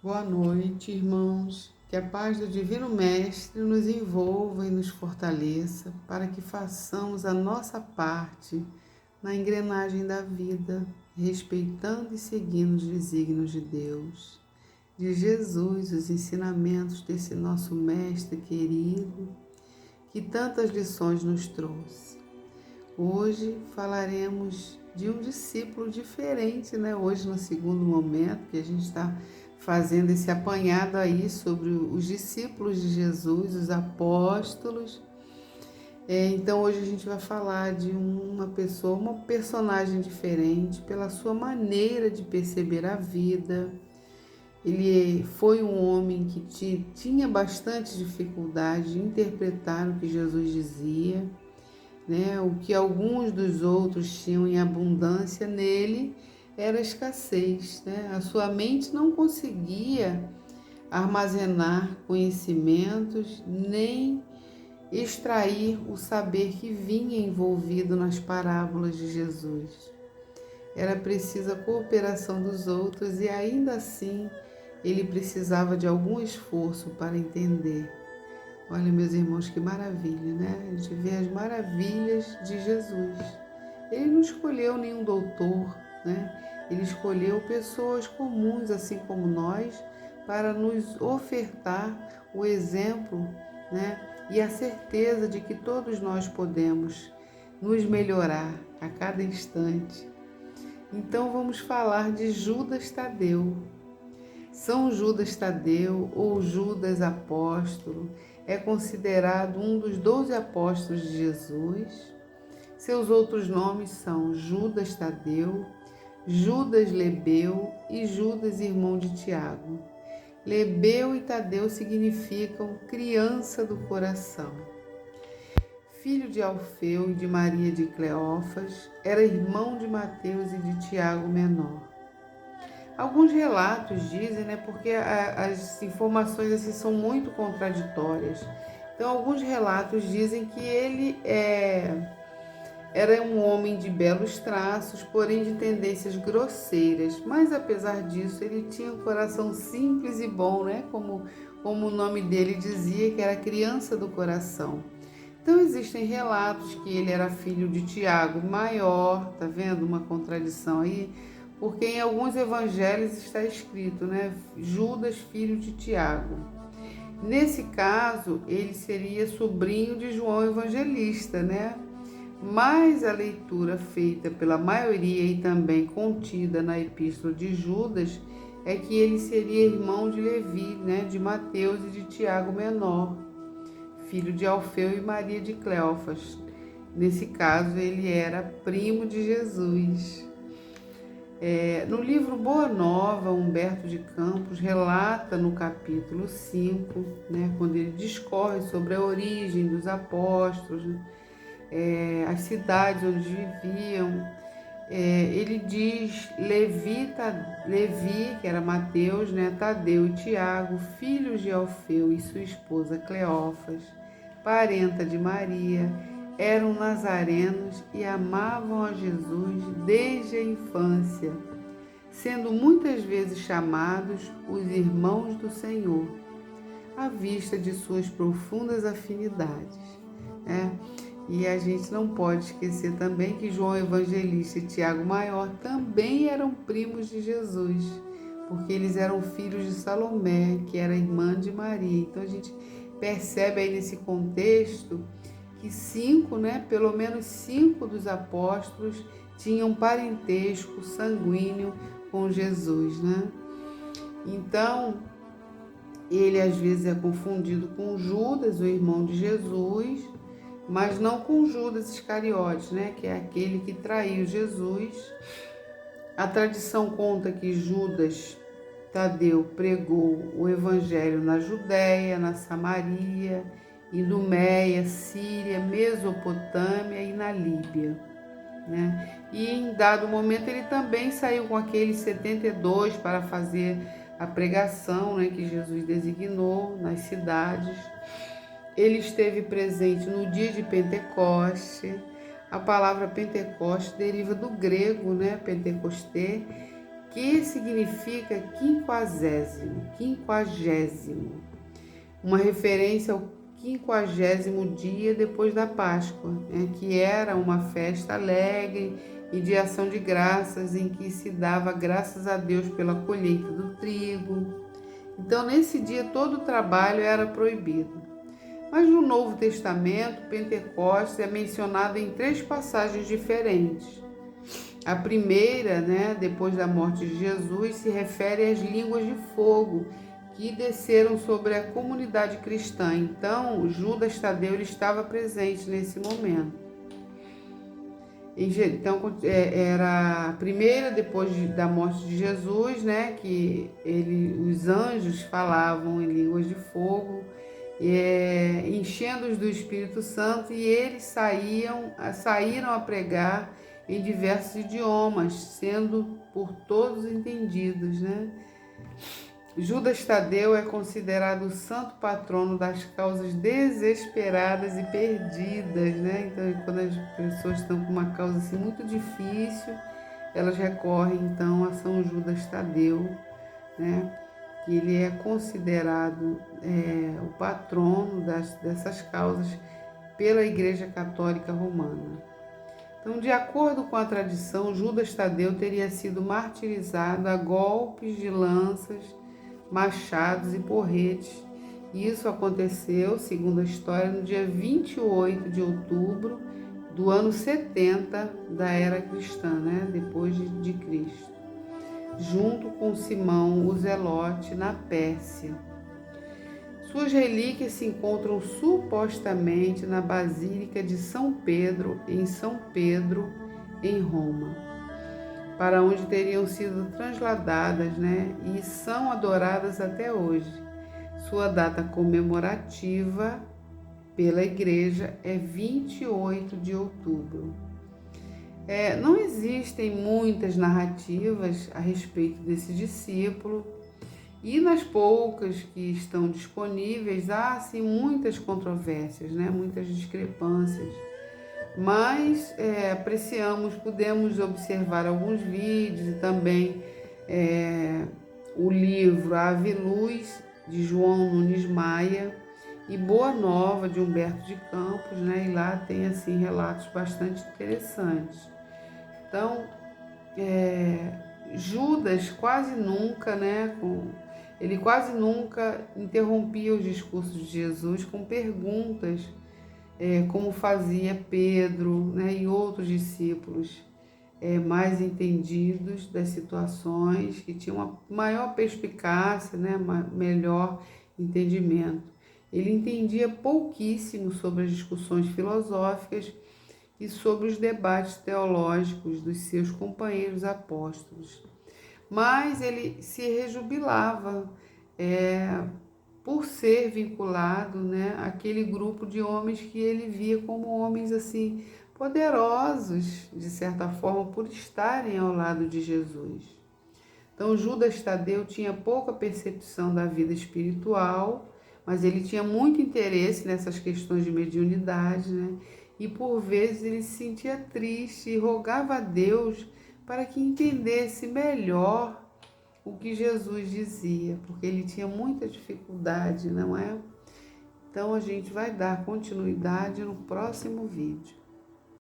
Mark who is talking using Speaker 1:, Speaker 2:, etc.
Speaker 1: Boa noite, irmãos. Que a paz do Divino Mestre nos envolva e nos fortaleça para que façamos a nossa parte na engrenagem da vida, respeitando e seguindo os desígnios de Deus, de Jesus, os ensinamentos desse nosso Mestre querido, que tantas lições nos trouxe. Hoje falaremos de um discípulo diferente, né? Hoje, no segundo momento, que a gente está fazendo esse apanhado aí sobre os discípulos de Jesus, os apóstolos. Então, hoje a gente vai falar de uma pessoa, uma personagem diferente, pela sua maneira de perceber a vida. Ele foi um homem que tinha bastante dificuldade de interpretar o que Jesus dizia, né? O que alguns dos outros tinham em abundância, nele era escassez, né? A sua mente não conseguia armazenar conhecimentos nem extrair o saber que vinha envolvido nas parábolas de Jesus. Era preciso a cooperação dos outros e ainda assim ele precisava de algum esforço para entender. Olha, meus irmãos, que maravilha, né? A gente vê as maravilhas de Jesus. Ele não escolheu nenhum doutor, né? Ele escolheu pessoas comuns, assim como nós, para nos ofertar o exemplo, né? E a certeza de que todos nós podemos nos melhorar a cada instante. Então vamos falar de Judas Tadeu. São Judas Tadeu, ou Judas Apóstolo, é considerado um dos 12 apóstolos de Jesus. Seus outros nomes são Judas Tadeu, Judas Lebeu e Judas, irmão de Tiago. Lebeu e Tadeu significam criança do coração. Filho de Alfeu e de Maria de Cleófas, era irmão de Mateus e de Tiago menor. Alguns relatos dizem, né, porque as informações assim são muito contraditórias. Então, alguns relatos dizem que ele era um homem de belos traços, porém de tendências grosseiras. Mas, apesar disso, ele tinha um coração simples e bom, né, como o nome dele dizia, que era criança do coração. Então, existem relatos que ele era filho de Tiago maior, tá vendo uma contradição aí? Porque em alguns evangelhos está escrito, né? Judas, filho de Tiago. Nesse caso, ele seria sobrinho de João Evangelista, né? Mas a leitura feita pela maioria e também contida na epístola de Judas é que ele seria irmão de Levi, né? De Mateus e de Tiago menor, filho de Alfeu e Maria de Cleófas. Nesse caso, ele era primo de Jesus. No livro Boa Nova, Humberto de Campos relata no capítulo 5, né, quando ele discorre sobre a origem dos apóstolos, as cidades onde viviam. Ele diz Levi, que era Mateus, né, Tadeu e Tiago, filhos de Alfeu e sua esposa Cleófas, parenta de Maria, eram nazarenos e amavam a Jesus desde a infância, sendo muitas vezes chamados os irmãos do Senhor, à vista de suas profundas afinidades. E a gente não pode esquecer também que João Evangelista e Tiago Maior também eram primos de Jesus, porque eles eram filhos de Salomé, que era irmã de Maria. Então a gente percebe aí nesse contexto que pelo menos 5 dos apóstolos tinham parentesco sanguíneo com Jesus, né? Então, ele às vezes é confundido com Judas, o irmão de Jesus, mas não com Judas Iscariotes, né? Que é aquele que traiu Jesus. A tradição conta que Judas Tadeu pregou o evangelho na Judéia, na Samaria, Idumeia, Síria, Mesopotâmia e na Líbia, né? E em dado momento ele também saiu com aqueles 72 para fazer a pregação, né, que Jesus designou nas cidades. Ele esteve presente no dia de Pentecoste. A palavra Pentecoste deriva do grego, né, Pentecosté, que significa quinquagésimo, uma referência ao 50º dia depois da Páscoa, né, que era uma festa alegre e de ação de graças, em que se dava graças a Deus pela colheita do trigo. Então, nesse dia, todo o trabalho era proibido. Mas no Novo Testamento, Pentecostes é mencionado em 3 passagens diferentes. A primeira, né, depois da morte de Jesus, se refere às línguas de fogo que desceram sobre a comunidade cristã. Então, Judas Tadeu ele estava presente nesse momento. Então, era a primeira depois da morte de Jesus, né, que os anjos falavam em línguas de fogo, enchendo-os do Espírito Santo, e eles saíram a pregar em diversos idiomas, sendo por todos entendidos, né? Judas Tadeu é considerado o santo patrono das causas desesperadas e perdidas, né? Então, quando as pessoas estão com uma causa assim muito difícil, elas recorrem então a São Judas Tadeu, né? Que ele é considerado o patrono dessas causas pela Igreja Católica Romana. Então, de acordo com a tradição, Judas Tadeu teria sido martirizado a golpes de lanças, machados e porretes. Isso aconteceu, segundo a história, no dia 28 de outubro do ano 70 da era cristã, né? Depois de Cristo, junto com Simão o Zelote na Pérsia. Suas relíquias se encontram supostamente na Basílica de São Pedro, em Roma, para onde teriam sido transladadas, né? E são adoradas até hoje. Sua data comemorativa pela Igreja é 28 de outubro. Não existem muitas narrativas a respeito desse discípulo, e nas poucas que estão disponíveis há sim muitas controvérsias, né? Muitas discrepâncias. Mas podemos observar alguns vídeos e também o livro Ave Luz, de João Nunes Maia, e Boa Nova, de Humberto de Campos, né? E lá tem assim relatos bastante interessantes. Então, Judas quase nunca, né? Ele quase nunca interrompia os discursos de Jesus com perguntas, como fazia Pedro, né, e outros discípulos mais entendidos das situações, que tinham uma maior perspicácia, né, melhor entendimento. Ele entendia pouquíssimo sobre as discussões filosóficas e sobre os debates teológicos dos seus companheiros apóstolos. Mas ele se rejubilava por ser vinculado, né, àquele grupo de homens que ele via como homens assim poderosos, de certa forma, por estarem ao lado de Jesus. Então, Judas Tadeu tinha pouca percepção da vida espiritual, mas ele tinha muito interesse nessas questões de mediunidade, né? E por vezes ele se sentia triste e rogava a Deus para que entendesse melhor o que Jesus dizia, porque ele tinha muita dificuldade, não é? Então a gente vai dar continuidade no próximo vídeo.